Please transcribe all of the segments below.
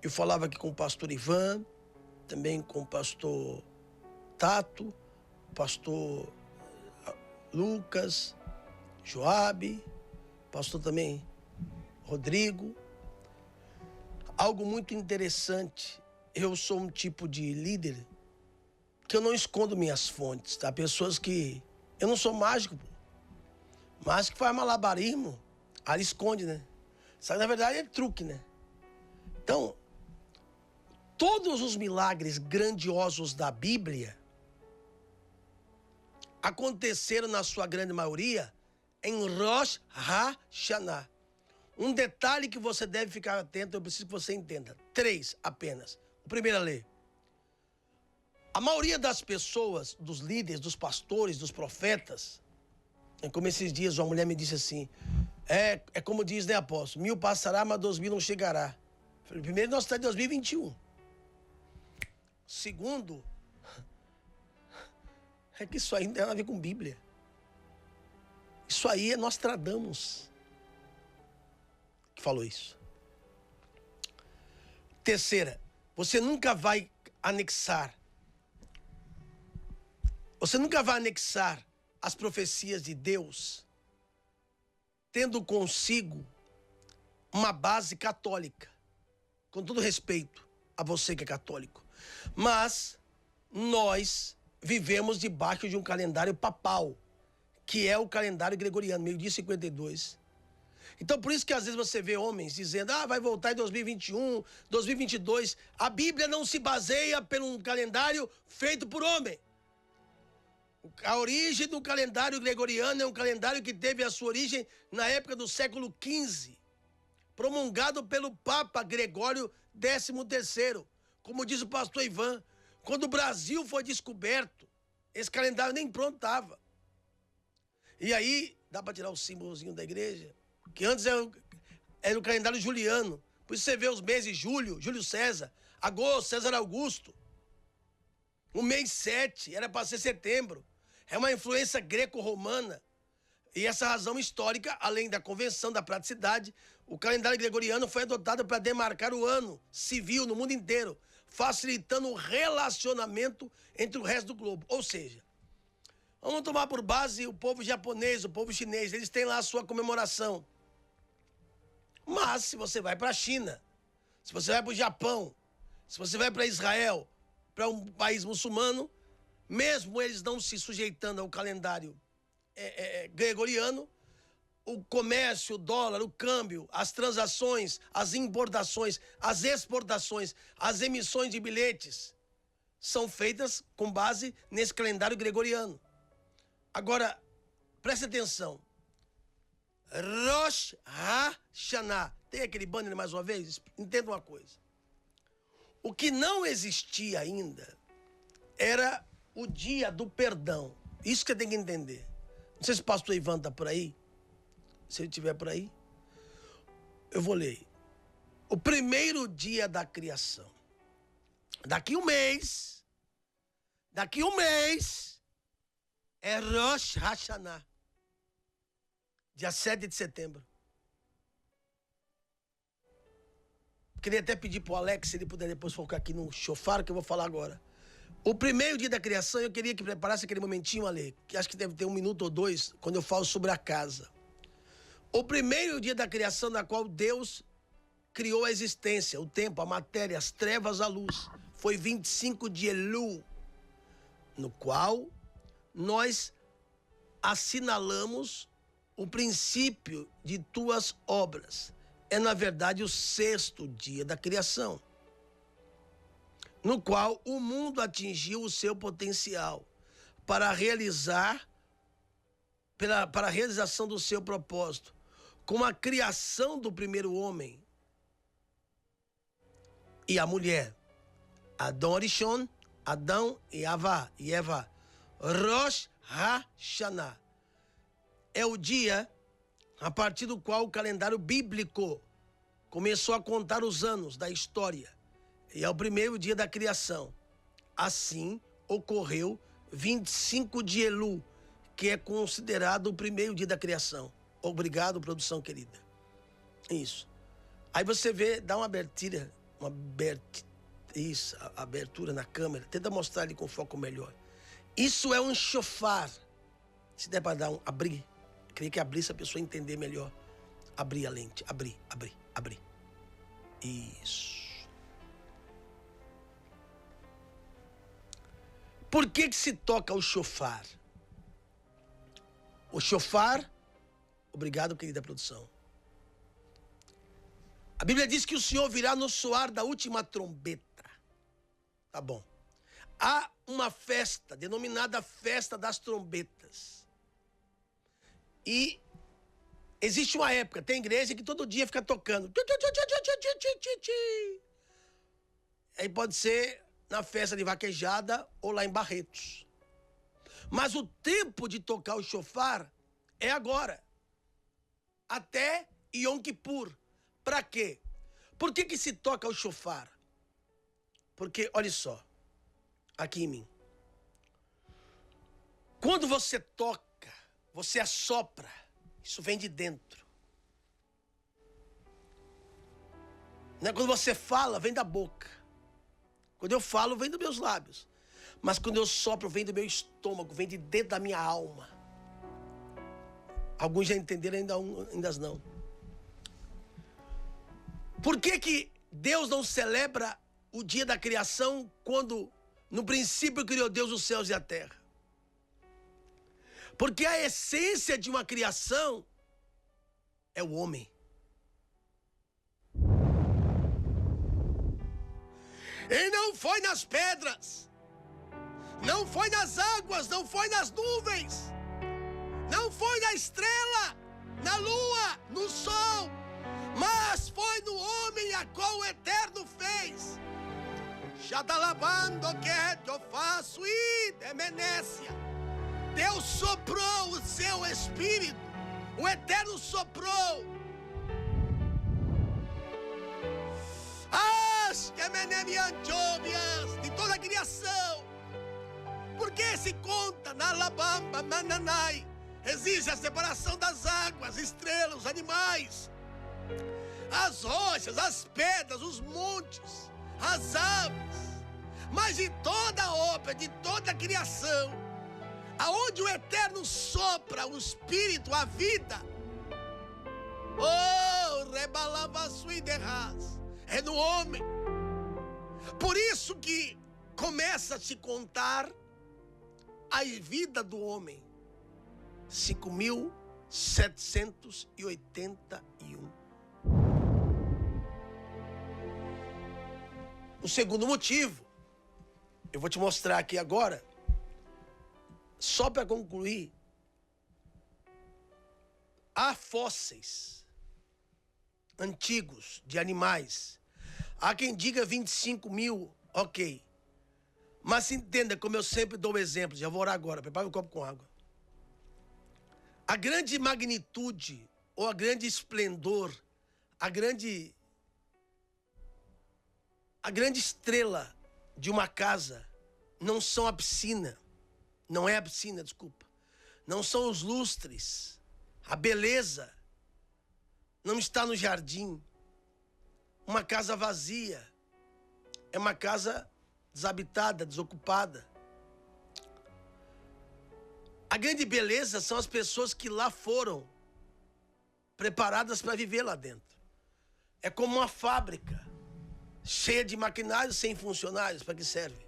Eu falava aqui com o pastor Ivan, também com o pastor Tato, o pastor Lucas, Joabe, pastor também Rodrigo. Algo muito interessante, eu sou um tipo de líder que eu não escondo minhas fontes, tá? Pessoas que... Eu não sou mágico, pô. Mágico faz malabarismo, aí esconde, né? Só que na verdade é truque, né? Então, todos os milagres grandiosos da Bíblia aconteceram, na sua grande maioria, em Rosh Hashanah. Um detalhe que você deve ficar atento, eu preciso que você entenda. 3 apenas. O primeiro a ler. A maioria das pessoas, dos líderes, dos pastores, dos profetas, é como esses dias uma mulher me disse assim, é como diz, né, apóstolo? 1000 passará, mas 2000 não chegará. Falei, primeiro, nós estamos em 2021. Segundo, é que isso aí não tem nada a ver com Bíblia. Isso aí é Nostradamus que falou isso. Terceira, você nunca vai anexar as profecias de Deus tendo consigo uma base católica. Com todo respeito a você que é católico. Mas nós vivemos debaixo de um calendário papal, que é o calendário gregoriano, meio-dia 52. Então, por isso que às vezes você vê homens dizendo, vai voltar em 2021, 2022. A Bíblia não se baseia por um calendário feito por homem. A origem do calendário gregoriano é um calendário que teve a sua origem na época do século XV, promulgado pelo Papa Gregório XIII. Como diz o pastor Ivan, quando o Brasil foi descoberto, esse calendário nem pronto estava. E aí, dá para tirar o símbolozinho da igreja? Que antes era o calendário juliano. Por isso você vê os meses Júlio César, agosto, César Augusto. O mês 7 era para ser setembro. É uma influência greco-romana. E essa razão histórica, além da convenção da praticidade, o calendário gregoriano foi adotado para demarcar o ano civil no mundo inteiro, facilitando o relacionamento entre o resto do globo. Ou seja, vamos tomar por base o povo japonês, o povo chinês, eles têm lá a sua comemoração. Mas se você vai para a China, se você vai para o Japão, se você vai para Israel, para um país muçulmano, mesmo eles não se sujeitando ao calendário gregoriano, o comércio, o dólar, o câmbio, as transações, as importações, as exportações, as emissões de bilhetes são feitas com base nesse calendário gregoriano. Agora, preste atenção. Rosh Hashanah. Tem aquele banner mais uma vez? Entenda uma coisa. O que não existia ainda era o dia do perdão. Isso que você tem que entender. Não sei se o pastor Ivan está por aí. Se ele estiver por aí, eu vou ler. O primeiro dia da criação. Daqui um mês é Rosh Hashanah. Dia 7 de setembro. Queria até pedir para o Alex, se ele puder depois focar aqui no chofar, que eu vou falar agora. O primeiro dia da criação, eu queria que preparasse aquele momentinho, Ale, que acho que deve ter 1 minuto ou 2, quando eu falo sobre a casa. O primeiro dia da criação, na qual Deus criou a existência, o tempo, a matéria, as trevas, a luz, foi 25 de Elul, no qual nós assinalamos o princípio de tuas obras. É, na verdade, o 6º dia da criação, no qual o mundo atingiu o seu potencial para a realização do seu propósito, com a criação do primeiro homem e a mulher, Adão Arishon, Adão e Eva. Rosh Hashanah é o dia a partir do qual o calendário bíblico começou a contar os anos da história. E é o primeiro dia da criação. Assim ocorreu 25 de Elul, que é considerado o primeiro dia da criação. Obrigado, produção querida. Isso. Aí você vê, dá uma abertura abertura na câmera. Tenta mostrar ali com foco melhor. Isso é um shofar. Se der para dar abrir. Eu queria que abrisse a pessoa entender melhor. Abrir a lente. Abrir. Isso. Por que se toca o shofar? O shofar... Obrigado, querida produção. A Bíblia diz que o Senhor virá no soar da última trombeta. Tá bom. Há uma festa, denominada Festa das Trombetas. E existe uma época, tem igreja que todo dia fica tocando. Aí pode ser na festa de vaquejada ou lá em Barretos. Mas o tempo de tocar o shofar é agora. Até Yom Kippur. Para quê? Por que se toca o shofar? Porque, olha só, aqui em mim. Quando você toca, você assopra, isso vem de dentro. Não é quando você fala, vem da boca. Quando eu falo, vem dos meus lábios. Mas quando eu sopro, vem do meu estômago, vem de dentro da minha alma. Alguns já entenderam, ainda não. Por que Deus não celebra o dia da criação quando no princípio criou Deus os céus e a terra? Porque a essência de uma criação é o homem. E não foi nas pedras, não foi nas águas, não foi nas nuvens, não foi na estrela, na lua, no sol, mas foi no homem a qual o Eterno fez. Já está lavando que eu faço e demenécia. Deus soprou o seu espírito, o Eterno soprou. As que de toda a criação. Porque se conta na Labamba, Mananai, existe a separação das águas, estrelas, os animais, as rochas, as pedras, os montes, as aves. Mas de toda a obra, de toda a criação, aonde o Eterno sopra o Espírito, a vida, rebalava suiderras, é no homem. Por isso que começa a se contar a vida do homem. 5.781. O segundo motivo, eu vou te mostrar aqui agora, só para concluir. Há fósseis antigos de animais. Há quem diga 25 mil, ok. Mas entenda, como eu sempre dou o exemplo, já vou orar agora, prepara um copo com água. A grande magnitude, ou a grande esplendor, a grande estrela de uma casa não são a piscina, não é a piscina, desculpa. Não são os lustres, a beleza não está no jardim. Uma casa vazia é uma casa desabitada, desocupada. A grande beleza são as pessoas que lá foram preparadas para viver lá dentro. É como uma fábrica cheia de maquinários sem funcionários. Para que serve?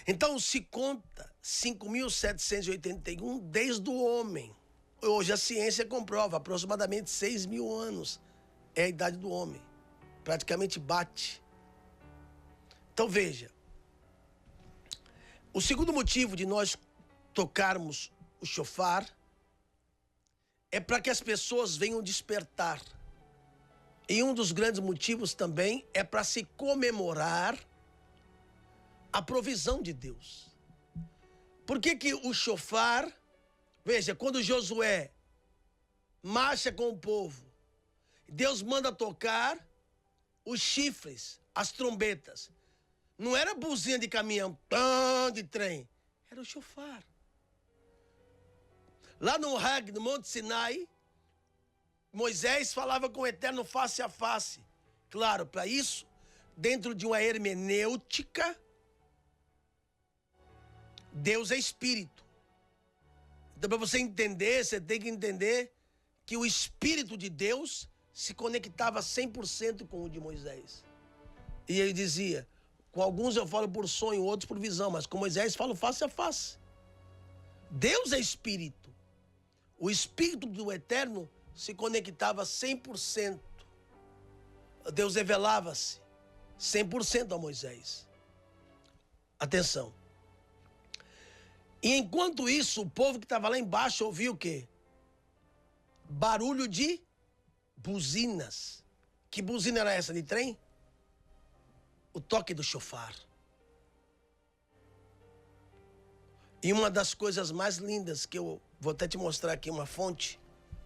Então se conta 5.781 desde o homem. Hoje a ciência comprova aproximadamente 6.000 anos é a idade do homem. Praticamente bate. Então veja, o segundo motivo de nós tocarmos o shofar é para que as pessoas venham despertar. E um dos grandes motivos também é para se comemorar a provisão de Deus. Por que o shofar, veja, quando Josué marcha com o povo, Deus manda tocar os chifres, as trombetas. Não era buzina de caminhão, de trem, era o shofar. Lá no Monte Sinai, Moisés falava com o Eterno face a face. Claro, para isso, dentro de uma hermenêutica, Deus é espírito. Então, para você entender, você tem que entender que o Espírito de Deus se conectava 100% com o de Moisés. E ele dizia, com alguns eu falo por sonho, outros por visão, mas com Moisés falo face a face. Deus é Espírito. O Espírito do Eterno se conectava 100%. Deus revelava-se 100% a Moisés. Atenção. E enquanto isso, o povo que estava lá embaixo ouvia o quê? Barulho de buzinas. Que buzina era essa de trem? O toque do chofar. E uma das coisas mais lindas que eu vou até te mostrar aqui, uma fonte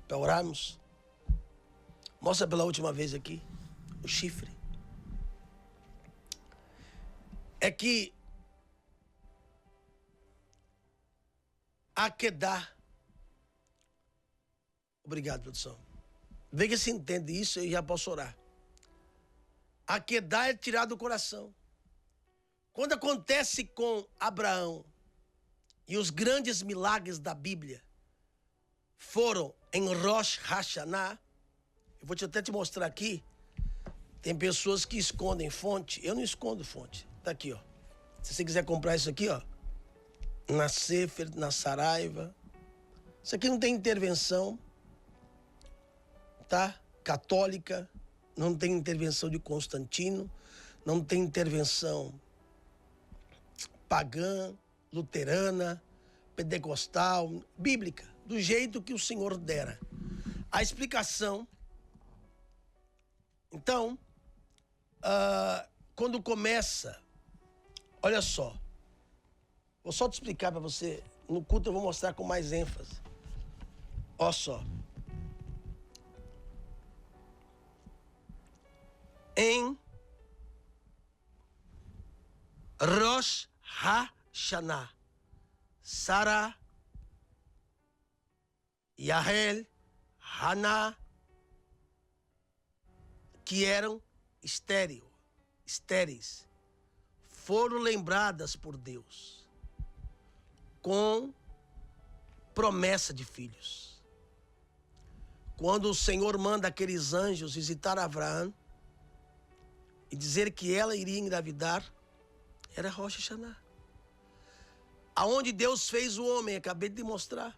para orarmos. Mostra pela última vez aqui o chifre. É que Akedah. Obrigado, produção. Vê que se entende isso e já posso orar. Akedah é tirar do coração. Quando acontece com Abraão e os grandes milagres da Bíblia foram em Rosh Hashanah, eu vou até te mostrar aqui. Tem pessoas que escondem fonte. Eu não escondo fonte. Tá aqui, ó. Se você quiser comprar isso aqui, ó. Na Sefer, na Saraiva. Isso aqui não tem intervenção, tá? Católica. Não tem intervenção de Constantino. Não tem intervenção pagã, luterana, pentecostal, bíblica. Do jeito que o Senhor dera. A explicação. Então, quando começa, olha só. Vou só te explicar para você. No culto eu vou mostrar com mais ênfase. Olha só. Em Rosh Hashanah, Sara, Yahel, Haná, que eram estéreis, foram lembradas por Deus com promessa de filhos. Quando o Senhor manda aqueles anjos visitar Abraão e dizer que ela iria engravidar, era Rosh Hashanah. Aonde Deus fez o homem, acabei de mostrar.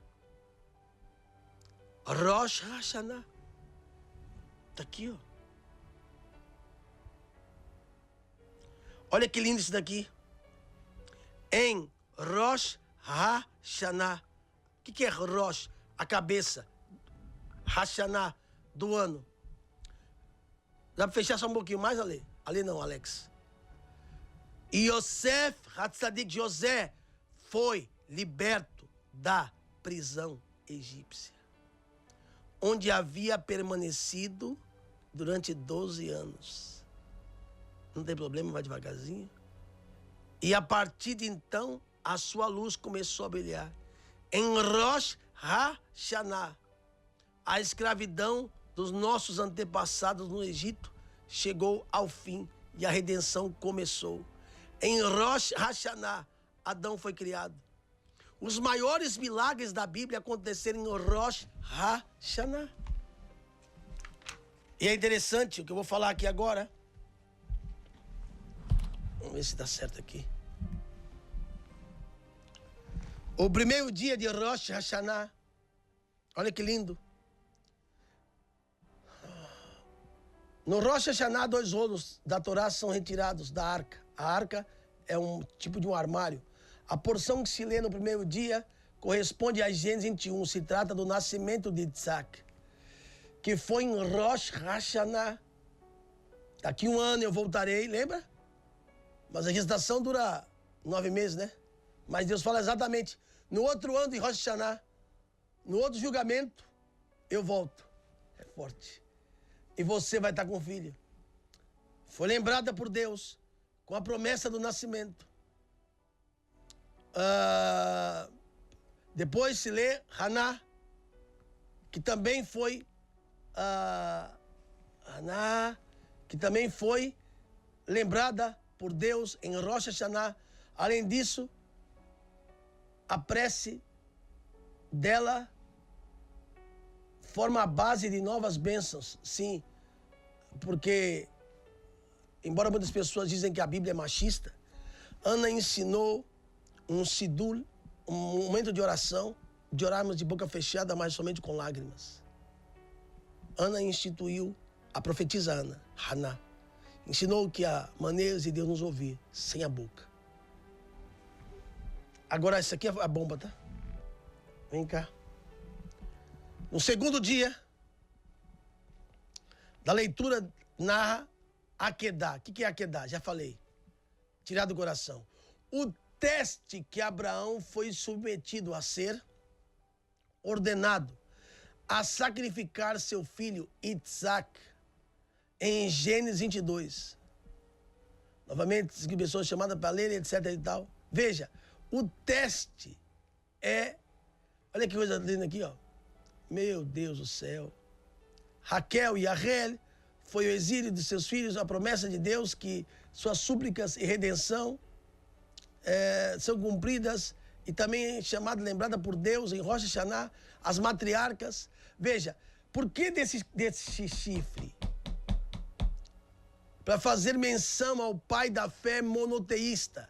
Rosh Hashanah. Está aqui, ó. Olha que lindo isso daqui. Em Rosh Hashanah. O que é Rosh? A cabeça. Hashanah, do ano. Dá para fechar só um pouquinho mais, Ale? Ale não, Alex. E Yosef, Hatzadik José, foi liberto da prisão egípcia, onde havia permanecido durante 12 anos. Não tem problema, vai devagarzinho. E a partir de então, a sua luz começou a brilhar. Em Rosh Hashanah, a escravidão dos nossos antepassados no Egito chegou ao fim e a redenção começou. Em Rosh Hashanah, Adão foi criado. Os maiores milagres da Bíblia aconteceram em Rosh Hashanah. E é interessante o que eu vou falar aqui agora. Vamos ver se dá certo aqui. O primeiro dia de Rosh Hashanah. Olha que lindo. No Rosh Hashanah, 2 rolos da Torá são retirados da arca. A arca é um tipo de um armário. A porção que se lê no primeiro dia corresponde a Gênesis 21. Se trata do nascimento de Isaac, que foi em Rosh Hashanah. Daqui 1 ano eu voltarei, lembra? Mas a gestação dura 9 meses, né? Mas Deus fala exatamente, no outro ano de Rosh Hashanah, no outro julgamento, eu volto. É forte. E você vai estar com o filho. Foi lembrada por Deus com a promessa do nascimento. Depois se lê Haná, que também foi Haná, que também foi lembrada por Deus em Rosh Hashanah. Além disso, a prece dela forma a base de novas bênçãos, sim, porque, embora muitas pessoas dizem que a Bíblia é machista, Ana ensinou um sidul, um momento de oração, de orarmos de boca fechada, mas somente com lágrimas. Ana instituiu, a profetisa Ana, Haná, ensinou que há maneiras de Deus nos ouvir, sem a boca. Agora, essa aqui é a bomba, tá? Vem cá. No segundo dia da leitura, narra Akedah. O que é Akedah? Já falei. Tirar do coração. O teste que Abraão foi submetido a ser ordenado a sacrificar seu filho Isaac em Gênesis 22. Novamente, pessoas chamadas para ler, etc. e tal. Veja, o teste é... Olha que coisa linda aqui, ó. Meu Deus do céu. Raquel e Rahel foi o exílio de seus filhos, a promessa de Deus que suas súplicas e redenção são cumpridas, e também chamada, lembrada por Deus em Rosh Hashanah, as matriarcas. Veja, por que desse chifre? Para fazer menção ao pai da fé monoteísta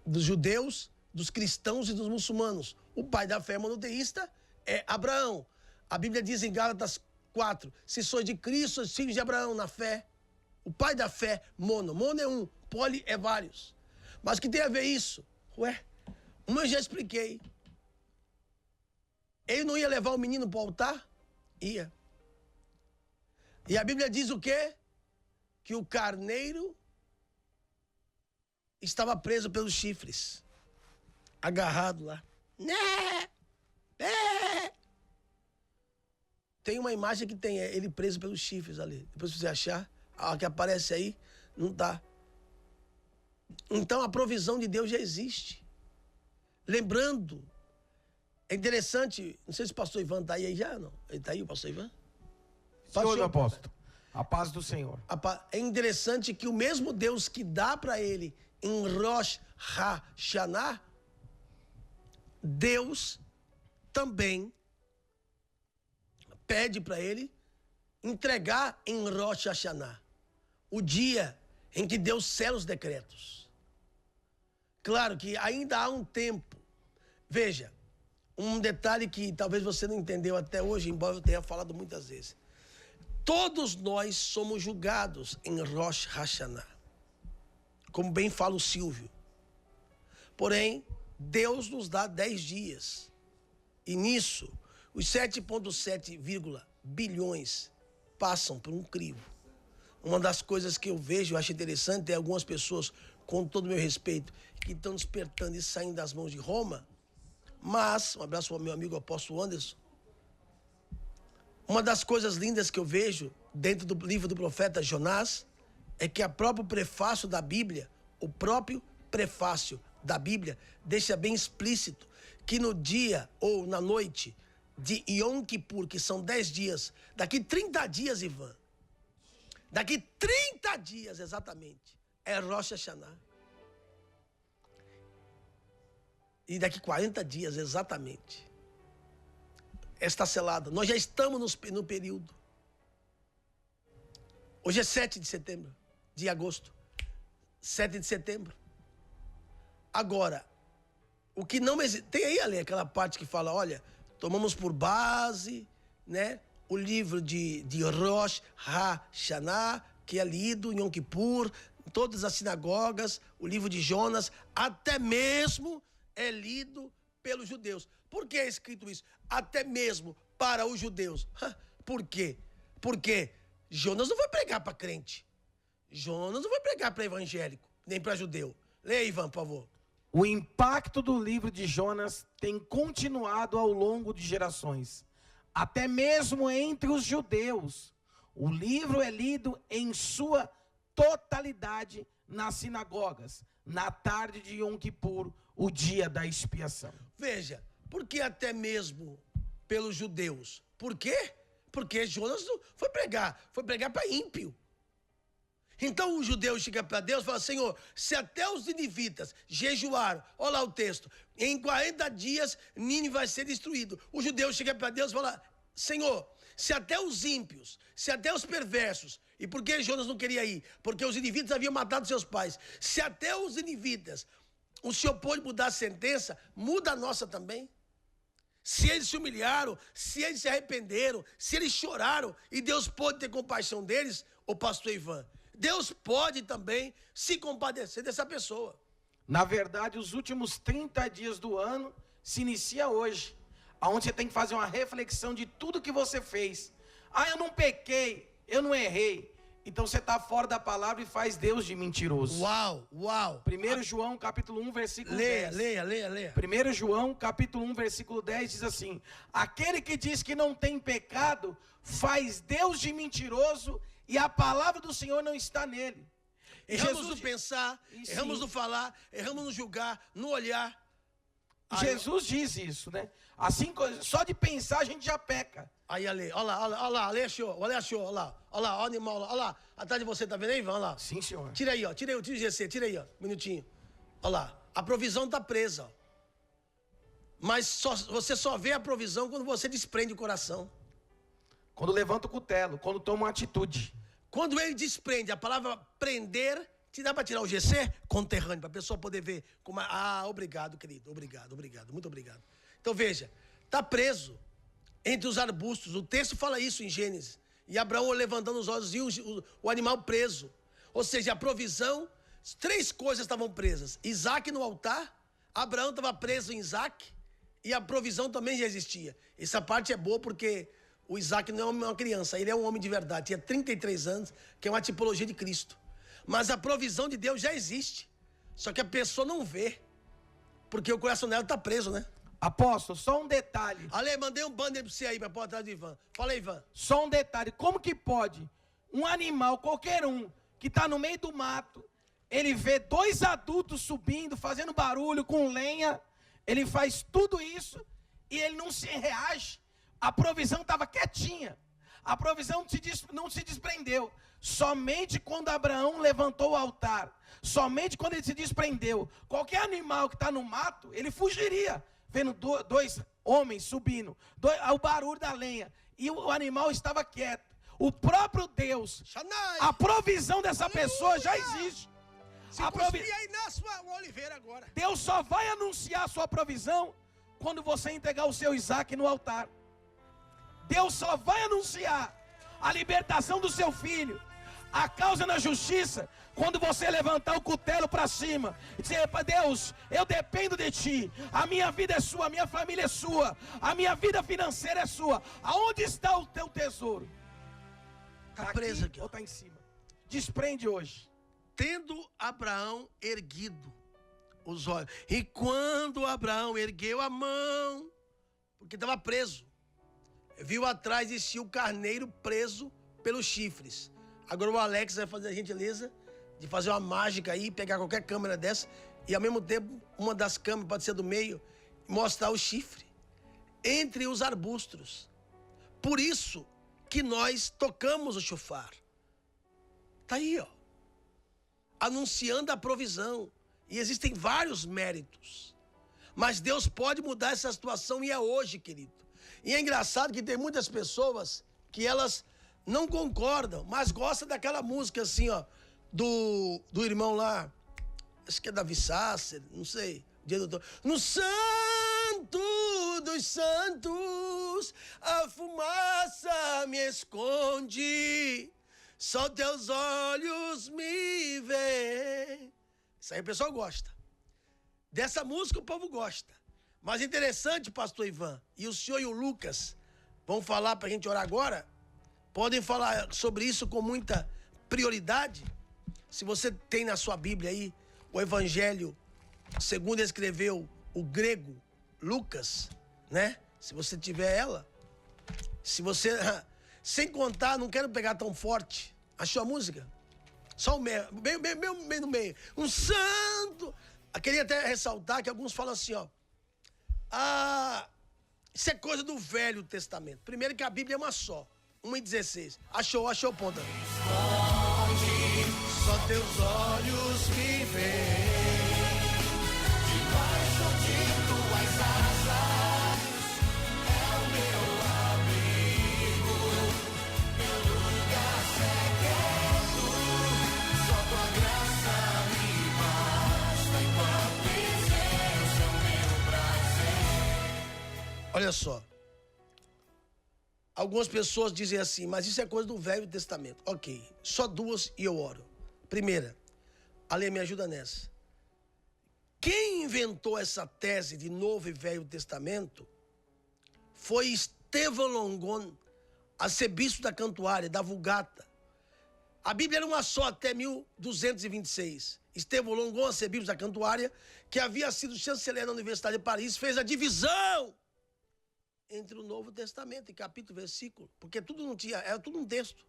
dos judeus, dos cristãos e dos muçulmanos. O pai da fé monoteísta é Abraão. A Bíblia diz em Gálatas 4, se sois de Cristo, sois filhos de Abraão na fé. O pai da fé, mono. Mono é um, poli é vários. Mas o que tem a ver isso? Ué, eu já expliquei. Ele não ia levar o menino para o altar? Ia. E a Bíblia diz o quê? Que o carneiro estava preso pelos chifres. Agarrado lá. Tem uma imagem que tem ele preso pelos chifres ali. Depois se você achar, a que aparece aí, não está. Então a provisão de Deus já existe. Lembrando, é interessante, não sei se o pastor Ivan está aí já, não? Ele está aí, o pastor Ivan? Senhor apóstolo, a paz do Senhor. É interessante que o mesmo Deus que dá para ele em Rosh Hashanah, Deus também pede para ele entregar em Rosh Hashanah, o dia em que Deus sela os decretos. Claro que ainda há um tempo. Veja, um detalhe que talvez você não entendeu até hoje, embora eu tenha falado muitas vezes. Todos nós somos julgados em Rosh Hashanah, como bem fala o Silvio. Porém, Deus nos dá 10 dias. E nisso, os 7,7 bilhões passam por um crivo. Uma das coisas que eu vejo, eu acho interessante, é algumas pessoas, com todo o meu respeito, que estão despertando e saindo das mãos de Roma. Mas, um abraço ao meu amigo apóstolo Anderson. Uma das coisas lindas que eu vejo dentro do livro do profeta Jonás é que o próprio prefácio da Bíblia deixa bem explícito que no dia ou na noite de Yom Kippur, que são 10 dias, daqui 30 dias, Ivan, daqui 30 dias exatamente, é Rosh Hashanah. E daqui 40 dias exatamente, está selada. Nós já estamos no período. Hoje é 7 de setembro, de agosto. 7 de setembro. Agora, o que não existe... Tem aí, Ale, aquela parte que fala, olha, tomamos por base, né, o livro de Rosh Hashanah, que é lido em Yom Kippur, em todas as sinagogas, o livro de Jonas, até mesmo é lido pelos judeus. Por que é escrito isso? Até mesmo para os judeus. Por quê? Porque Jonas não foi pregar para crente. Jonas não foi pregar para evangélico, nem para judeu. Leia, Ivan, por favor. O impacto do livro de Jonas tem continuado ao longo de gerações. Até mesmo entre os judeus. O livro é lido em sua totalidade nas sinagogas, na tarde de Yom Kippur, o dia da expiação. Veja, por que até mesmo pelos judeus? Por quê? Porque Jonas não foi pregar para ímpio. Então o judeu chega para Deus e fala: Senhor, se até os ninivitas jejuaram, olha lá o texto, em 40 dias Nínive vai ser destruído. O judeu chega para Deus e fala: Senhor, se até os ímpios, se até os perversos, e por que Jonas não queria ir? Porque os ninivitas haviam matado seus pais. Se até os ninivitas o Senhor pode mudar a sentença, muda a nossa também. Se eles se humilharam, se eles se arrependeram, se eles choraram, e Deus pode ter compaixão deles, ô pastor Ivan, Deus pode também se compadecer dessa pessoa. Na verdade, os últimos 30 dias do ano se inicia hoje, onde você tem que fazer uma reflexão de tudo que você fez. Eu não pequei, eu não errei. Então você está fora da palavra e faz Deus de mentiroso. Uau, uau. 1 João capítulo 1, versículo 10. Leia. 1 João capítulo 1, versículo 10 diz assim: aquele que diz que não tem pecado, faz Deus de mentiroso e a palavra do Senhor não está nele. Erramos no pensar, erramos no falar, erramos no julgar, no olhar. Jesus diz isso, né? Assim, só de pensar a gente já peca. Aí, Ale, olha lá, Ale achou, olha lá, o animal, olha lá, atrás de você, tá vendo aí, Ivan? Olha lá. Sim, senhor. Tira aí, ó, tira o GC, tira aí, ó, um minutinho. Olha lá, a provisão tá presa, ó. Mas você só vê a provisão quando você desprende o coração. Quando levanta o cutelo, quando toma uma atitude. Quando ele desprende, a palavra prender, te dá para tirar o GC conterrâneo, para a pessoa poder ver como... obrigado, querido, obrigado, muito obrigado. Então veja, tá preso entre os arbustos, o texto fala isso em Gênesis, e Abraão levantando os olhos e o animal preso, ou seja, a provisão, 3 coisas estavam presas: Isaac no altar, Abraão estava preso em Isaac, e a provisão também já existia. Essa parte é boa porque o Isaac não é uma criança, ele é um homem de verdade, tinha 33 anos, que é uma tipologia de Cristo, mas a provisão de Deus já existe, só que a pessoa não vê, porque o coração dela está preso, né? Apóstolo, só um detalhe. Ale, mandei um banner para você aí, para pôr atrás do Ivan. Fala aí, Ivan. Só um detalhe. Como que pode um animal, qualquer um, que está no meio do mato, ele vê 2 adultos subindo, fazendo barulho, com lenha, ele faz tudo isso e ele não se reage? A provisão estava quietinha. A provisão não se desprendeu. Somente quando Abraão levantou o altar, somente quando ele se desprendeu, qualquer animal que está no mato, ele fugiria. Vendo 2 homens subindo, o barulho da lenha, e o animal estava quieto. O próprio Deus, a provisão dessa pessoa já existe. Se cuspir aí na sua oliveira agora. Deus só vai anunciar a sua provisão quando você entregar o seu Isaac no altar. Deus só vai anunciar a libertação do seu filho, a causa na justiça, quando você levantar o cutelo para cima e dizer: Deus, eu dependo de ti, a minha vida é sua, a minha família é sua, a minha vida financeira é sua. Aonde está o teu tesouro? Está preso aqui ou está em cima? Desprende hoje. Tendo Abraão erguido os olhos, e quando Abraão ergueu a mão, porque estava preso, viu atrás de si o carneiro preso pelos chifres. Agora o Alex vai fazer a gentileza de fazer uma mágica aí, pegar qualquer câmera dessa, e ao mesmo tempo, uma das câmeras, pode ser do meio, mostrar o chifre entre os arbustos. Por isso que nós tocamos o chofar. Está aí, ó, anunciando a provisão. E existem vários méritos. Mas Deus pode mudar essa situação, e é hoje, querido. E é engraçado que tem muitas pessoas que elas não concordam, mas gostam daquela música assim, ó, do irmão lá, acho que é Davi Sasser, não sei, dia do... No santo dos santos, a fumaça me esconde, só teus olhos me veem. Isso aí o pessoal gosta. Dessa música o povo gosta. Mas interessante, pastor Ivan, e o senhor e o Lucas vão falar para a gente orar agora, podem falar sobre isso com muita prioridade. Se você tem na sua Bíblia aí o Evangelho segundo escreveu o grego Lucas, né? Se você tiver ela, se você, sem contar, não quero pegar tão forte. Achou a música? Só o meio no meio. Um santo. Eu queria até ressaltar que alguns falam assim, ó. Isso é coisa do Velho Testamento. Primeiro que a Bíblia é uma só. 1:16. Achou, ponta. teus olhos me veem. Olha só, algumas pessoas dizem assim, mas isso é coisa do Velho Testamento. Ok, só duas e eu oro. Primeira, Ale, me ajuda nessa. Quem inventou essa tese de Novo e Velho Testamento foi Estevão Longon, arcebispo da Cantuária, da Vulgata. A Bíblia era uma só até 1226. Estevão Longon, arcebispo da Cantuária, que havia sido chanceler da Universidade de Paris, fez a divisão entre o Novo Testamento, em capítulo e versículo, porque tudo não tinha, era tudo um texto.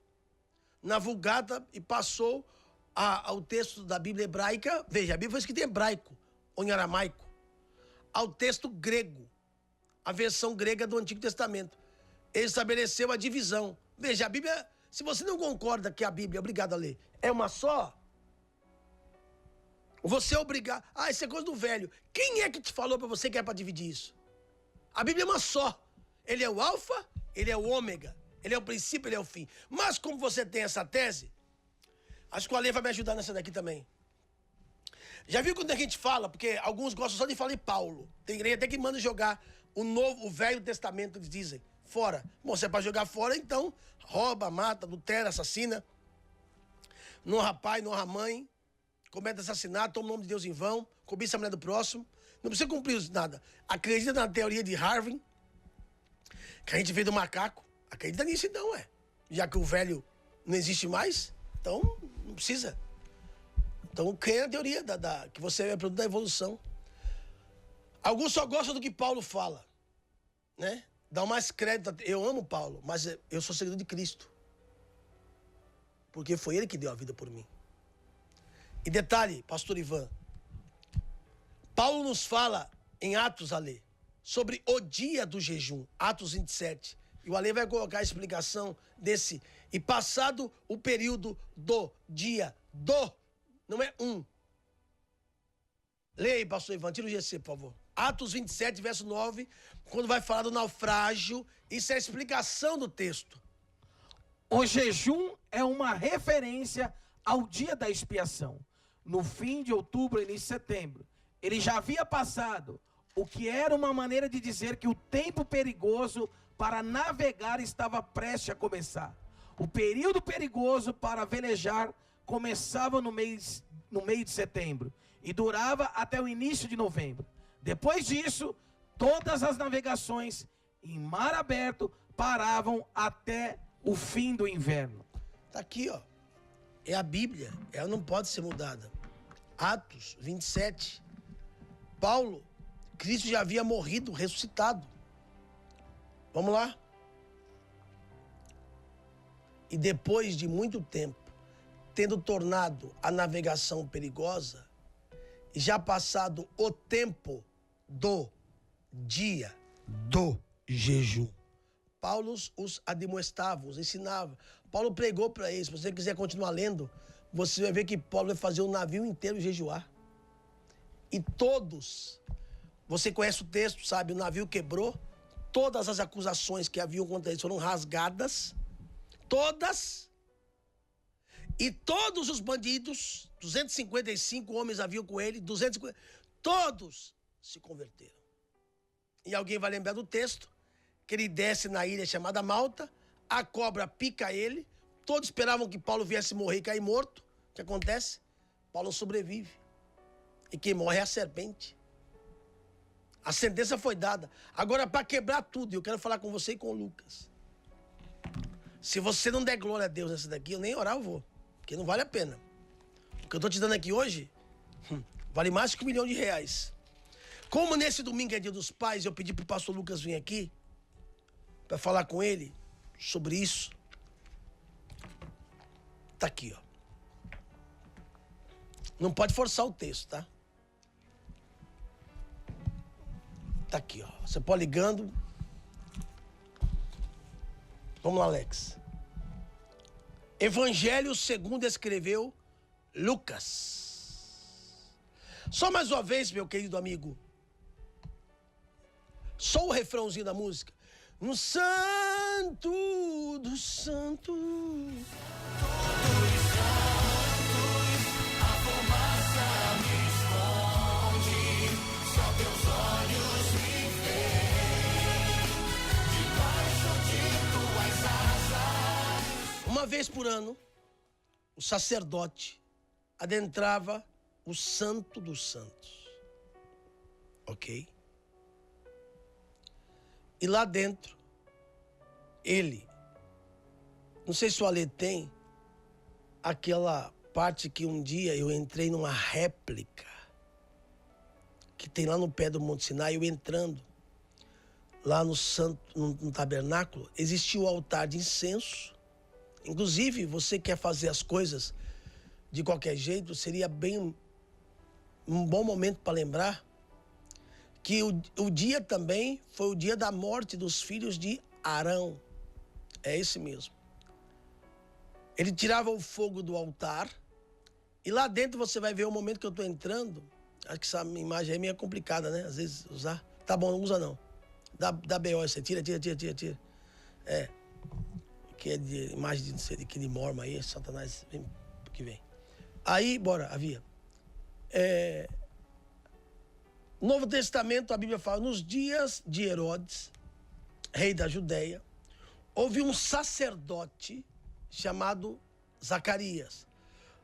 Na Vulgata, e passou ao texto da Bíblia hebraica, veja, a Bíblia foi escrita em hebraico, ou em aramaico, ao texto grego, a versão grega do Antigo Testamento. Ele estabeleceu a divisão. Veja, a Bíblia, se você não concorda que a Bíblia, obrigado a ler, é uma só, você é obrigado, isso é coisa do velho. Quem é que te falou para você que é para dividir isso? A Bíblia é uma só. Ele é o alfa, ele é o ômega, ele é o princípio, ele é o fim. Mas como você tem essa tese, acho que o Ale vai me ajudar nessa daqui também. Já viu quando a gente fala, porque alguns gostam só de falar em Paulo. Tem igreja até que manda jogar o Velho Testamento, eles dizem, fora. Bom, se é para jogar fora, então rouba, mata, adultera, assassina. Não honra pai, não honra mãe, comete assassinato, toma o nome de Deus em vão, cobiça a mulher do próximo. Não precisa cumprir nada. Acredita na teoria de Darwin, que a gente veio do macaco. Acredita nisso então, já que o velho não existe mais, então não precisa. Então crê na teoria que você é produto da evolução. Alguns só gostam do que Paulo fala, né? Dá mais crédito. Eu amo Paulo, mas eu sou seguidor de Cristo, porque foi ele que deu a vida por mim. E detalhe, pastor Ivan, Paulo nos fala em Atos, Ale, sobre o dia do jejum, Atos 27. E o Ale vai colocar a explicação desse. E passado o período do dia não é um. Leia aí, pastor Ivan, tira o GC, por favor. Atos 27, verso 9, quando vai falar do naufrágio, isso é a explicação do texto. O jejum é uma referência ao dia da expiação. No fim de outubro, início de setembro. Ele já havia passado, o que era uma maneira de dizer que o tempo perigoso para navegar estava prestes a começar. O período perigoso para velejar começava no meio de setembro e durava até o início de novembro. Depois disso, todas as navegações em mar aberto paravam até o fim do inverno. Está aqui, ó. É a Bíblia, ela não pode ser mudada. Atos 27. Paulo, Cristo já havia morrido, ressuscitado. Vamos lá. E depois de muito tempo, tendo tornado a navegação perigosa, já passado o tempo do dia do jejum, Paulo os admoestava, os ensinava. Paulo pregou para eles. Se você quiser continuar lendo, você vai ver que Paulo vai fazer o navio inteiro jejuar. E todos, você conhece o texto, sabe? O navio quebrou, todas as acusações que haviam contra eles foram rasgadas, todas. E todos os bandidos, 255 homens haviam com ele, 250, todos se converteram. E alguém vai lembrar do texto, que ele desce na ilha chamada Malta, a cobra pica ele, todos esperavam que Paulo viesse morrer e cair morto. O que acontece? Paulo sobrevive. E quem morre é a serpente. A sentença foi dada. Agora, para quebrar tudo, eu quero falar com você e com o Lucas. Se você não der glória a Deus nessa daqui, eu nem orar eu vou. Porque não vale a pena. O que eu estou te dando aqui hoje, vale mais que R$1 milhão. Como nesse domingo é dia dos pais, eu pedi para o pastor Lucas vir aqui, para falar com ele sobre isso. Tá aqui, ó. Não pode forçar o texto, tá? Tá aqui, ó. Você pode ligando. Vamos lá, Alex. Evangelho segundo escreveu Lucas. Só mais uma vez, meu querido amigo. Só o refrãozinho da música. No Santo dos Santos. A fumaça me esconde, só teus olhos me veem, debaixo de tuas asas. Uma vez por ano, o sacerdote adentrava o Santo dos Santos. Ok? E lá dentro, ele, não sei se o Ale tem, aquela parte que um dia eu entrei numa réplica, que tem lá no pé do Monte Sinai, eu entrando, lá no tabernáculo, existia o altar de incenso. Inclusive, você quer fazer as coisas de qualquer jeito, seria bem um bom momento para lembrar que o dia também foi o dia da morte dos filhos de Arão. É esse mesmo. Ele tirava o fogo do altar e lá dentro você vai ver o momento que eu estou entrando. Acho que essa imagem aí é meio complicada, né? Às vezes usar. Tá bom, não usa não. Dá BO, você tira. É. Que é de imagem de Mormon aí, Satanás que vem. Aí, bora, havia. Novo Testamento, a Bíblia fala, nos dias de Herodes, rei da Judéia, houve um sacerdote chamado Zacarias,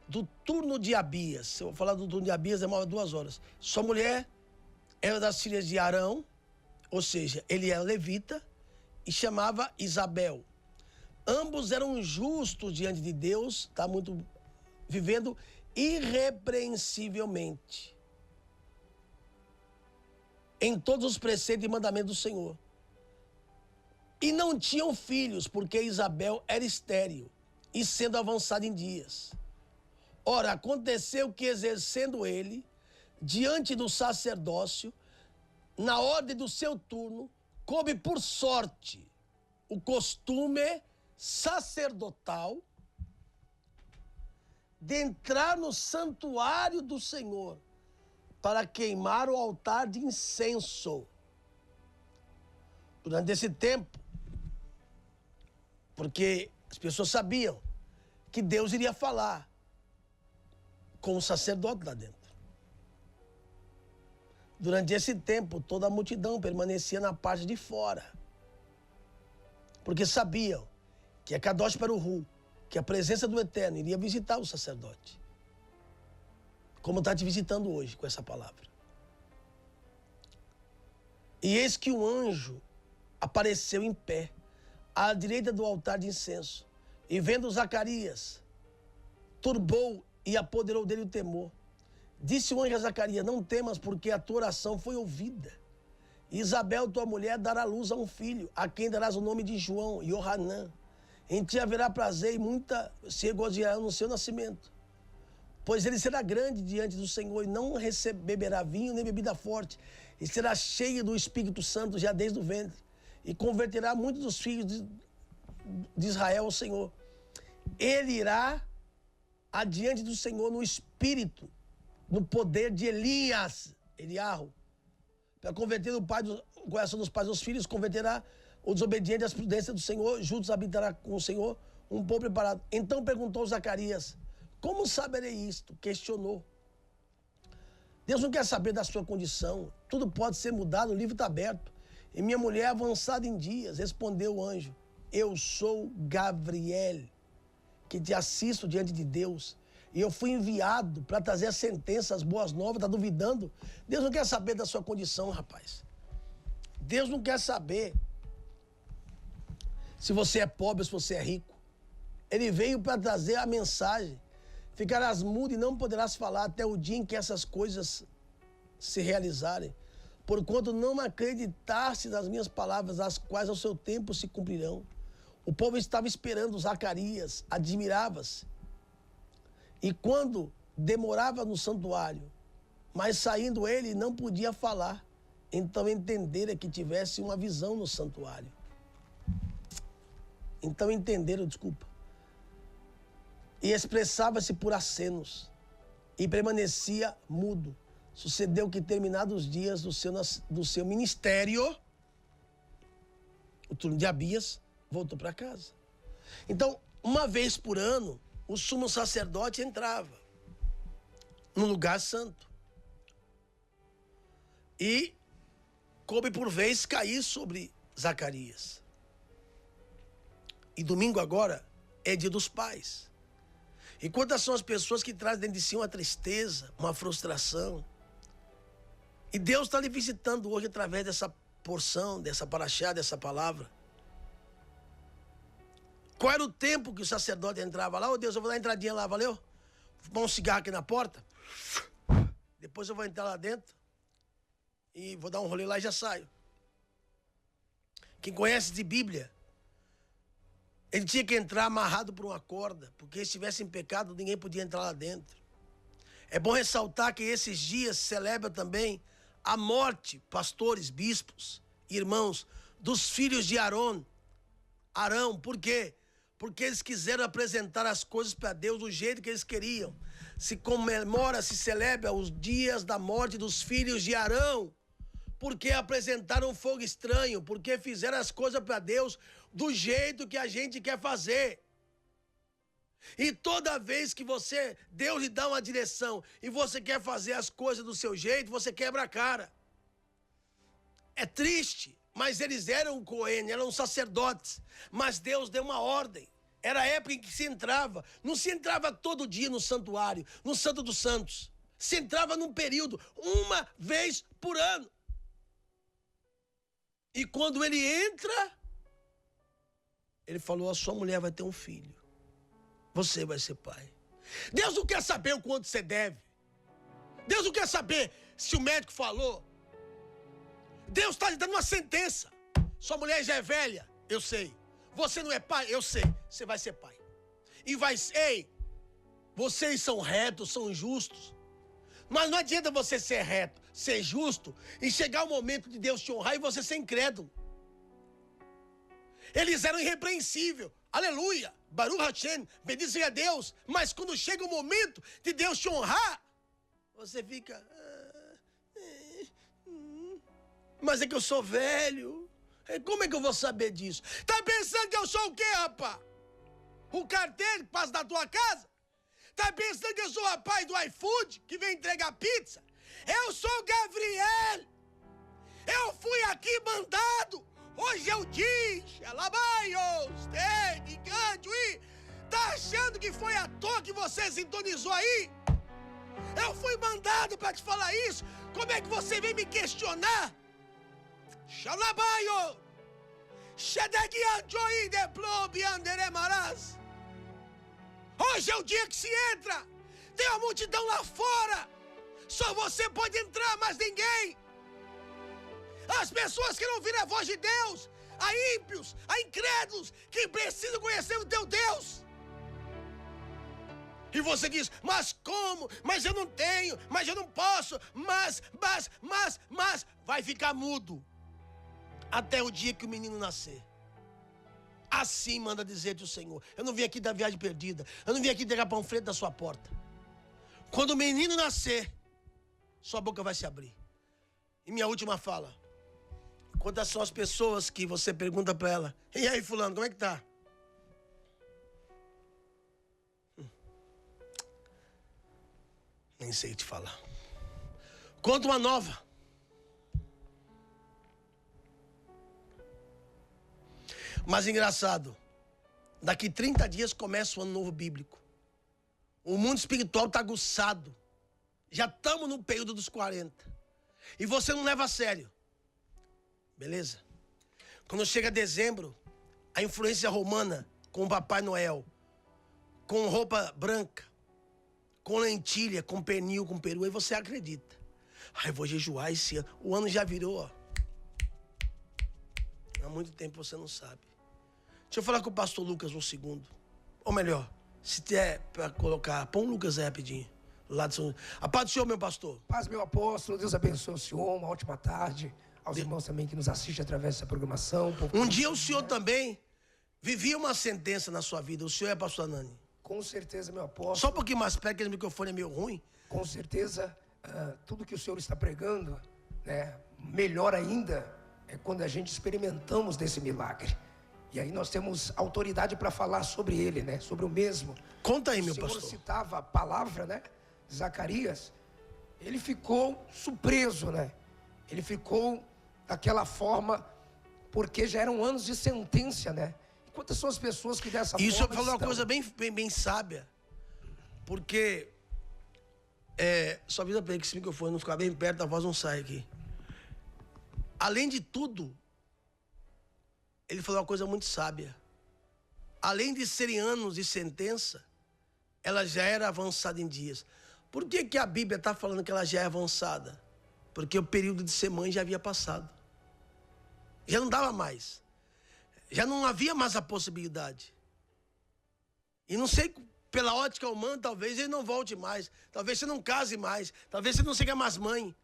do turno de Abias. Se eu falar do turno de Abias, demora 2 horas. Sua mulher era das filhas de Arão, ou seja, ele era levita, e chamava Isabel. Ambos eram justos diante de Deus, vivendo irrepreensivelmente em todos os preceitos e mandamentos do Senhor. E não tinham filhos, porque Isabel era estéril e sendo avançada em dias. Ora, aconteceu que, exercendo ele, diante do sacerdócio, na ordem do seu turno, coube por sorte o costume sacerdotal de entrar no santuário do Senhor para queimar o altar de incenso. Durante esse tempo, porque as pessoas sabiam que Deus iria falar com o sacerdote lá dentro. Durante esse tempo, toda a multidão permanecia na parte de fora, porque sabiam que a Kadosh Baruch Hu, que a presença do Eterno iria visitar o sacerdote, como está te visitando hoje com essa palavra. E eis que um anjo apareceu em pé, à direita do altar de incenso, e vendo Zacarias, turbou e apoderou dele o temor. Disse o anjo a Zacarias, não temas, porque a tua oração foi ouvida. Isabel, tua mulher, dará luz a um filho, a quem darás o nome de João, Yohanan. Em ti haverá prazer e muita se regozijará no seu nascimento. Pois ele será grande diante do Senhor e não beberá vinho nem bebida forte, e será cheio do Espírito Santo já desde o ventre, e converterá muitos dos filhos de Israel ao Senhor. Ele irá adiante do Senhor no espírito, no poder de Eliarro, para converter o coração dos pais aos filhos, converterá o desobediente às prudências do Senhor, juntos habitará com o Senhor um povo preparado. Então perguntou Zacarias, como saberei isto? Questionou. Deus não quer saber da sua condição. Tudo pode ser mudado, o livro está aberto. E minha mulher avançada em dias, respondeu o anjo, eu sou Gabriel, que te assisto diante de Deus. E eu fui enviado para trazer a sentença, as boas novas, está duvidando? Deus não quer saber da sua condição, rapaz. Deus não quer saber se você é pobre ou se você é rico. Ele veio para trazer a mensagem. Ficarás mudo e não poderás falar até o dia em que essas coisas se realizarem. Porquanto não acreditaste nas minhas palavras, as quais ao seu tempo se cumprirão. O povo estava esperando Zacarias, admirava-se. E quando demorava no santuário, mas saindo ele não podia falar, então entenderam que tivesse uma visão no santuário. E expressava-se por acenos. e permanecia mudo. Sucedeu que, terminados os dias do seu ministério, o turno de Abias voltou para casa. Então, uma vez por ano, o sumo sacerdote entrava no lugar santo. E coube por vez cair sobre Zacarias. E domingo agora é dia dos pais. E quantas são as pessoas que trazem dentro de si uma tristeza, uma frustração? E Deus está lhe visitando hoje através dessa porção, dessa paraxá, dessa palavra. Qual era o tempo que o sacerdote entrava lá? Deus, eu vou dar uma entradinha lá, valeu? Vou um cigarro aqui na porta. Depois eu vou entrar lá dentro e vou dar um rolê lá e já saio. Quem conhece de Bíblia, ele tinha que entrar amarrado por uma corda, porque se estivesse em pecado, ninguém podia entrar lá dentro. É bom ressaltar que esses dias celebra também a morte, pastores, bispos, irmãos, dos filhos de Arão. Por quê? Porque eles quiseram apresentar as coisas para Deus do jeito que eles queriam. Se comemora, se celebra os dias da morte dos filhos de Arão, porque apresentaram fogo estranho, porque fizeram as coisas para Deus do jeito que a gente quer fazer. E toda vez que Deus lhe dá uma direção e você quer fazer as coisas do seu jeito, você quebra a cara. É triste, mas eles eram Cohen, eram sacerdotes, mas Deus deu uma ordem. Era a época em que se entrava, não se entrava todo dia no santuário, no Santo dos Santos. Se entrava num período, uma vez por ano. E quando ele entra, ele falou, a sua mulher vai ter um filho. Você vai ser pai. Deus não quer saber o quanto você deve. Deus não quer saber se o médico falou. Deus está lhe dando uma sentença. Sua mulher já é velha, eu sei. Você não é pai, eu sei. Você vai ser pai. E ei, vocês são retos, são justos. Mas não adianta você ser reto, ser justo, e chegar o momento de Deus te honrar e você ser incrédulo. Eles eram irrepreensíveis. Aleluia. Baruch Hashem, bendize a Deus. Mas quando chega o momento de Deus te honrar, você fica... Mas é que eu sou velho. Como é que eu vou saber disso? Tá pensando que eu sou o quê, rapaz? O carteiro que passa na tua casa? Tá pensando que eu sou o rapaz do iFood que vem entregar pizza? Eu sou o Gabriel. Eu fui aqui mandado. Hoje é o dia. Tá achando que foi à toa que você sintonizou aí? Eu fui mandado para te falar isso. Como é que você vem me questionar? Xalabaio! Hoje é o dia que se entra. Tem uma multidão lá fora. Só você pode entrar, mas ninguém. As pessoas que não viram a voz de Deus, a ímpios, a incrédulos, que precisam conhecer o teu Deus. E você diz, mas como? Mas eu não tenho, mas eu não posso, mas, vai ficar mudo até o dia que o menino nascer. Assim manda dizer-te o Senhor. Eu não vim aqui dar viagem perdida, eu não vim aqui pegar panfleto da sua porta. Quando o menino nascer, sua boca vai se abrir. E minha última fala. Quantas são as pessoas que você pergunta para ela, e aí fulano, como é que tá? Nem sei te falar. Conta uma nova. Mas engraçado, daqui 30 dias começa o ano novo bíblico. O mundo espiritual está aguçado. Já estamos no período dos 40. E você não leva a sério. Beleza? Quando chega dezembro, a influência romana com o Papai Noel, com roupa branca, com lentilha, com pernil, com peru, aí você acredita. Ai, vou jejuar esse ano. O ano já virou, ó. Há muito tempo você não sabe. Deixa eu falar com o pastor Lucas um segundo. Ou melhor, se der para colocar, põe o Lucas aí rapidinho. Lá de São... A paz do Senhor, meu pastor. Paz, meu apóstolo. Deus abençoe o senhor. Uma ótima tarde. Aos irmãos também que nos assistem através dessa programação. Um dia o senhor também vivia uma sentença na sua vida. O senhor é pastor Anani? Com certeza, meu apóstolo. Só um pouquinho mais perto, que o microfone é meio ruim. Com certeza, tudo que o senhor está pregando, né, melhor ainda é quando a gente experimentamos desse milagre. E aí nós temos autoridade para falar sobre ele, né, sobre o mesmo. Conta aí, meu pastor. O pastor. senhor citava a palavra, né, Zacarias. Ele ficou surpreso, né? Ele ficou daquela forma, porque já eram anos de sentença, né? Quantas são as pessoas que dessa Isso forma falou uma estão? coisa bem sábia. Porque só avisa pra ele que esse microfone não ficar bem perto, a voz não sai aqui. Além de tudo, ele falou uma coisa muito sábia. Além de serem anos de sentença, ela já era avançada em dias. Por que a Bíblia está falando que ela já é avançada? Porque o período de ser mãe já havia passado. Já não dava mais. Já não havia mais a possibilidade. E não sei, pela ótica humana, talvez ele não volte mais. Talvez você não case mais. Talvez você não seja mais mãe.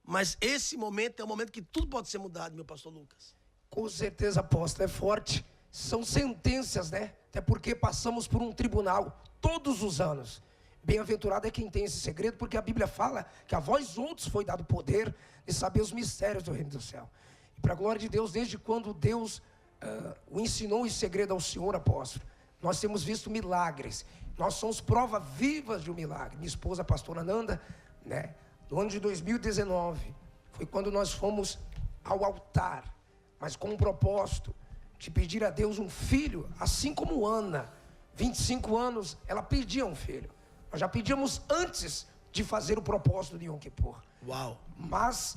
Mas esse momento é um momento que tudo pode ser mudado, meu pastor Lucas. Com certeza, apóstolo, é forte. São sentenças, né? Até porque passamos por um tribunal todos os anos. Bem-aventurado é quem tem esse segredo, porque a Bíblia fala que a vós outros foi dado poder de saber os mistérios do reino do céu. E para a glória de Deus, desde quando Deus o ensinou esse segredo ao Senhor, apóstolo, nós temos visto milagres. Nós somos prova vivas de um milagre. Minha esposa, a pastora Nanda, né, no ano de 2019, foi quando nós fomos ao altar, mas com um propósito de pedir a Deus um filho, assim como Ana, 25 anos, ela pedia um filho. Nós já pedíamos antes de fazer o propósito de Yom Kippur. Uau! Mas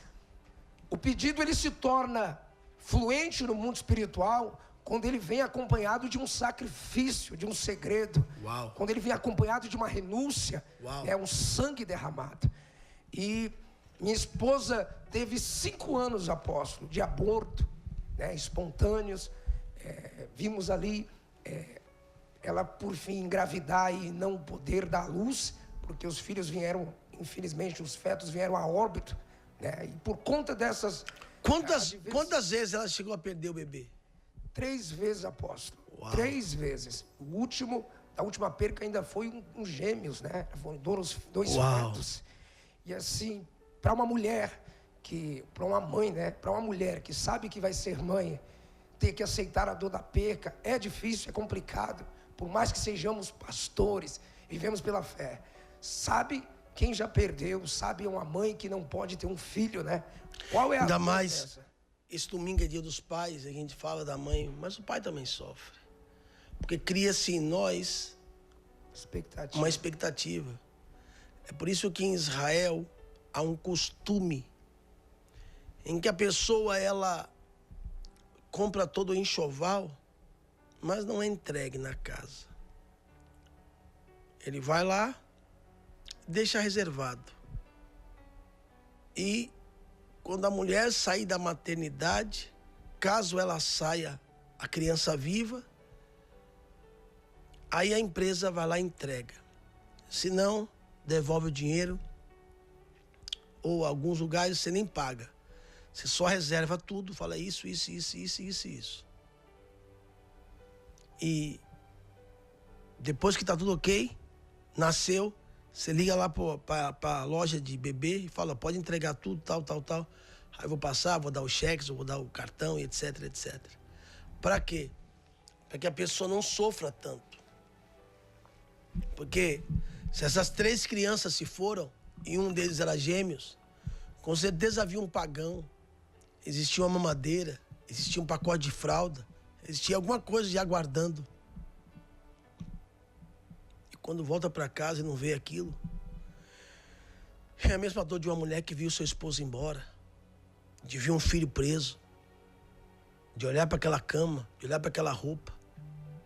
o pedido ele se torna fluente no mundo espiritual quando ele vem acompanhado de um sacrifício, de um segredo. Uau. Quando ele vem acompanhado de uma renúncia, um sangue derramado. E minha esposa teve 5 anos, apóstolo, de aborto, né, espontâneos. Vimos ali ela por fim engravidar e não poder dar luz, porque os filhos vieram, infelizmente, os fetos vieram a óbito, né? E por conta dessas... Quantas vezes ela chegou a perder o bebê? 3 vezes, apóstolo. Uau. 3 vezes. A última perca ainda foi um gêmeos, né? Foram 2 Uau. fetos. E assim, para uma mulher para uma mãe, né? Para uma mulher que sabe que vai ser mãe, ter que aceitar a dor da perca é difícil, é complicado. Por mais que sejamos pastores, vivemos pela fé. Sabe quem já perdeu? Sabe uma mãe que não pode ter um filho, né? Qual é a Ainda dor mais, dessa? esse domingo é dia dos pais, a gente fala da mãe, mas o pai também sofre. Porque cria-se em nós uma expectativa. É por isso que em Israel há um costume em que a pessoa, ela compra todo o enxoval, mas não é entregue na casa. Ele vai lá, deixa reservado. E quando a mulher sair da maternidade, caso ela saia a criança viva, aí a empresa vai lá e entrega. Se não, devolve o dinheiro, ou alguns lugares você nem paga. Você só reserva tudo, fala isso. E depois que tá tudo ok, nasceu, você liga lá para a loja de bebê e fala, pode entregar tudo, tal. Aí eu vou passar, vou dar os cheques, eu vou dar o cartão, e etc. Para quê? Para que a pessoa não sofra tanto. Porque se essas 3 crianças se foram, e um deles era gêmeos, com certeza havia um pagão, existia uma mamadeira, existia um pacote de fralda, existia alguma coisa já aguardando. E quando volta para casa e não vê aquilo, é a mesma dor de uma mulher que viu seu esposo embora, de ver um filho preso, de olhar para aquela cama, de olhar para aquela roupa.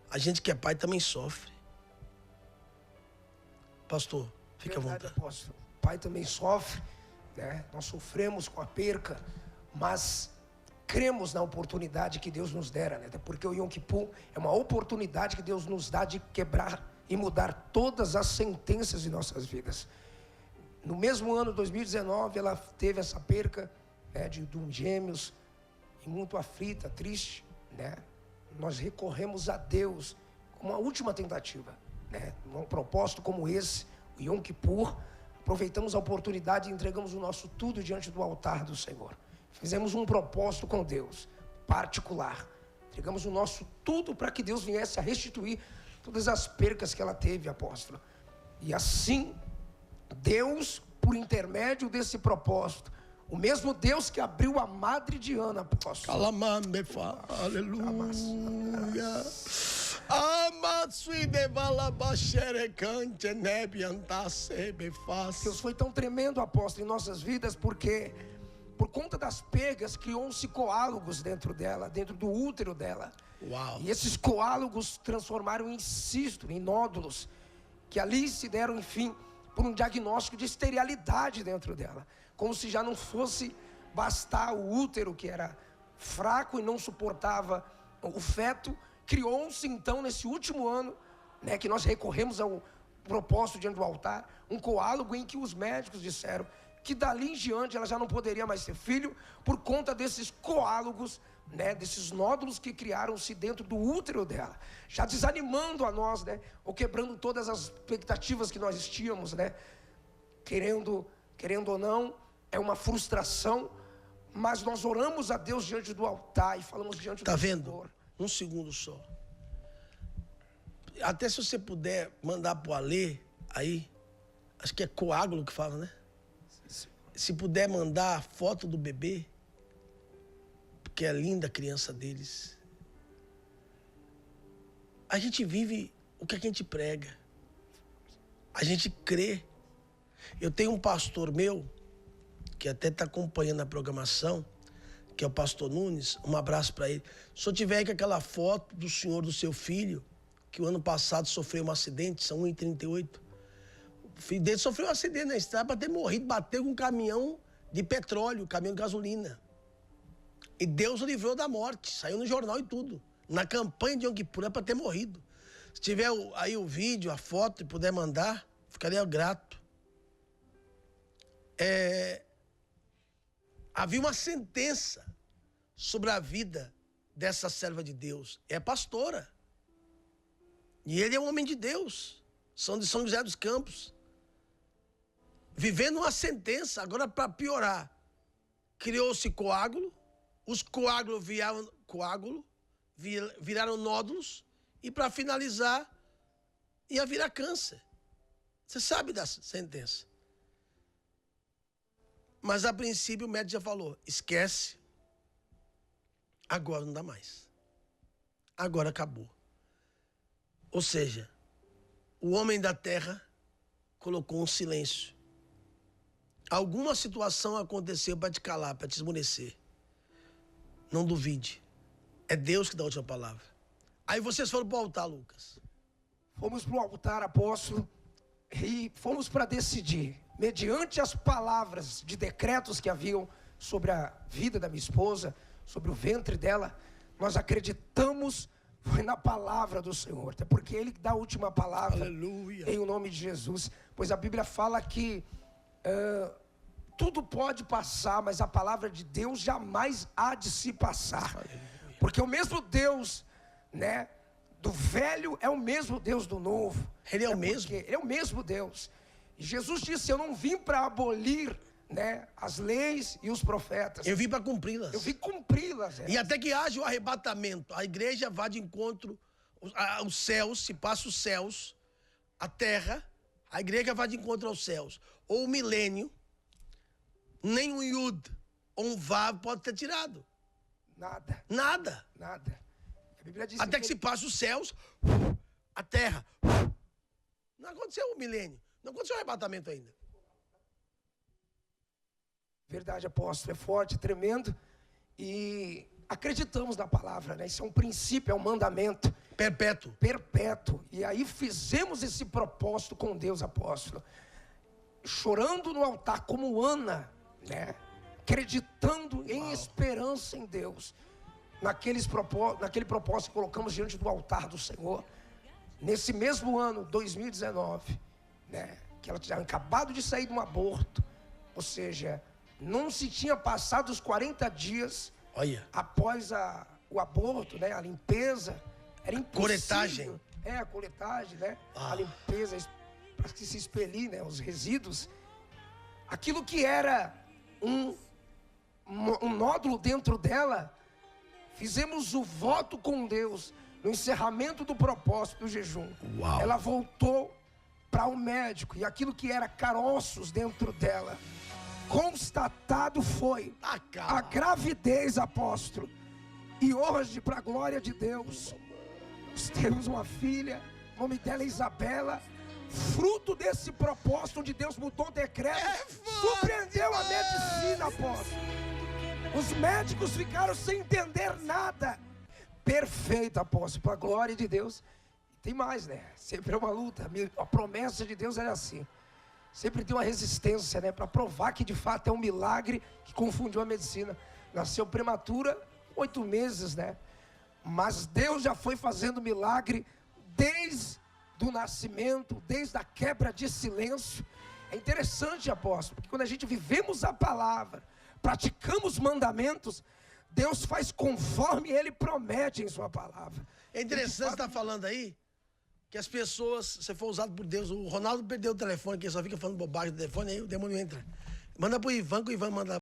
A gente que é pai também sofre. Pastor, fique à vontade. Apóstolo. O pai também sofre, né? Nós sofremos com a perca, mas cremos na oportunidade que Deus nos dera, né? Até porque o Yom Kippur é uma oportunidade que Deus nos dá de quebrar e mudar todas as sentenças de nossas vidas. No mesmo ano, 2019, ela teve essa perca, né, de um gêmeos, e muito aflita, triste, né? Nós recorremos a Deus como a última tentativa, né? Um propósito como esse, o Yom Kippur, aproveitamos a oportunidade e entregamos o nosso tudo diante do altar do Senhor. Fizemos um propósito com Deus, particular. Entregamos o nosso tudo para que Deus viesse a restituir todas as percas que ela teve, apóstolo. E assim, Deus, por intermédio desse propósito, o mesmo Deus que abriu a madre de Ana, apóstolo. Calamambe, aleluia. Amatsui de balabachere cante nebiantasse befaz. Deus foi tão tremendo, apóstolo, em nossas vidas, porque por conta das pergas criou-se coálogos dentro dela, dentro do útero dela. Uau. E esses coálogos transformaram em cisto, em nódulos, que ali se deram, enfim, por um diagnóstico de esterilidade dentro dela. Como se já não fosse bastar o útero, que era fraco e não suportava o feto. Criou-se então, nesse último ano, né, que nós recorremos ao propósito diante do altar, um coálogo em que os médicos disseram que dali em diante ela já não poderia mais ter filho, por conta desses coálogos, né, desses nódulos que criaram-se dentro do útero dela, já desanimando a nós, né, ou quebrando todas as expectativas que nós tínhamos, né, querendo ou não, é uma frustração, mas nós oramos a Deus diante do altar e falamos diante do vendo? Senhor. Um segundo só. Até se você puder mandar pro Alê aí, acho que é coágulo que fala, né? Se puder mandar a foto do bebê, porque é linda a criança deles. A gente vive o que a gente prega. A gente crê. Eu tenho um pastor meu, que até está acompanhando a programação, que é o pastor Nunes, um abraço para ele. Se eu tiver com aquela foto do senhor, do seu filho, que o ano passado sofreu um acidente, são 1h38. O filho dele sofreu um acidente na estrada para ter morrido, bateu com um caminhão de petróleo, caminhão de gasolina. E Deus o livrou da morte, saiu no jornal e tudo. Na campanha de Yom Kippur é para ter morrido. Se tiver aí o vídeo, a foto e puder mandar, ficaria grato. Havia uma sentença sobre a vida dessa serva de Deus. É pastora. E ele é um homem de Deus. São de São José dos Campos. Vivendo uma sentença. Agora, para piorar, criou-se coágulo. Os coágulos viraram nódulos. E para finalizar, ia virar câncer. Você sabe da sentença. Mas a princípio o médico já falou, esquece. Agora não dá mais. Agora acabou. Ou seja, o homem da terra colocou um silêncio. Alguma situação aconteceu para te calar, para te esmorecer. Não duvide. É Deus que dá a última palavra. Aí vocês foram para o altar, Lucas. Fomos para o altar, apóstolo, e fomos para decidir, mediante as palavras de decretos que haviam sobre a vida da minha esposa, sobre o ventre dela, nós acreditamos foi na palavra do Senhor, até porque Ele dá a última palavra. Aleluia. Em o nome de Jesus, pois a Bíblia fala que tudo pode passar, mas a palavra de Deus jamais há de se passar. Aleluia. Porque o mesmo Deus, né, do velho é o mesmo Deus do novo. Ele é o mesmo? Ele é o mesmo Deus. E Jesus disse, eu não vim para abolir, né, as leis e os profetas. Eu vim para cumpri-las. Eu vim cumpri-las. E até que haja o arrebatamento, a igreja vá de encontro aos céus, se passa os céus, a terra, a igreja vai de encontro aos céus. Ou o milênio, nem um Yud ou um Vav pode ter tirado. Nada. Nada. Nada. A Bíblia diz até que se passa os céus, a terra. Não aconteceu o milênio, não aconteceu o arrebatamento ainda. Verdade, apóstolo, é forte, é tremendo. E acreditamos na palavra, né? Isso é um princípio, é um mandamento. Perpétuo. Perpétuo. E aí fizemos esse propósito com Deus, apóstolo. Chorando no altar como Ana, né? Acreditando em esperança em Deus. Naquele propósito que colocamos diante do altar do Senhor. Nesse mesmo ano, 2019, né? Que ela tinha acabado de sair de um aborto. Ou seja, não se tinha passado os 40 dias. Olha. Após o aborto, né? A limpeza. Era impossível. Coletagem. A coletagem, né? A limpeza, para que se expelir, né? Os resíduos. aquilo que era um nódulo dentro dela, fizemos o voto com Deus no encerramento do propósito do jejum. Uau. Ela voltou para o médico e aquilo que era caroços dentro dela, constatado foi a gravidez, apóstolo. E hoje, para a glória de Deus, nós temos uma filha, o nome dela é Isabela, fruto desse propósito onde Deus mudou o decreto, surpreendeu a medicina, apóstolo. Os médicos ficaram sem entender nada. Perfeito, apóstolo, para a glória de Deus. Tem mais, né? Sempre é uma luta. A promessa de Deus é assim. Sempre tem uma resistência, né? Para provar que de fato é um milagre que confundiu a medicina. Nasceu prematura, 8 meses, né? Mas Deus já foi fazendo milagre desde o nascimento, desde a quebra de silêncio. É interessante, apóstolo, porque quando a gente vivemos a palavra, praticamos mandamentos, Deus faz conforme Ele promete em sua palavra. É interessante estar falando aí que as pessoas, se for usado por Deus, o Ronaldo perdeu o telefone, que só fica falando bobagem do telefone, aí o demônio entra. Manda pro Ivan, que o Ivan manda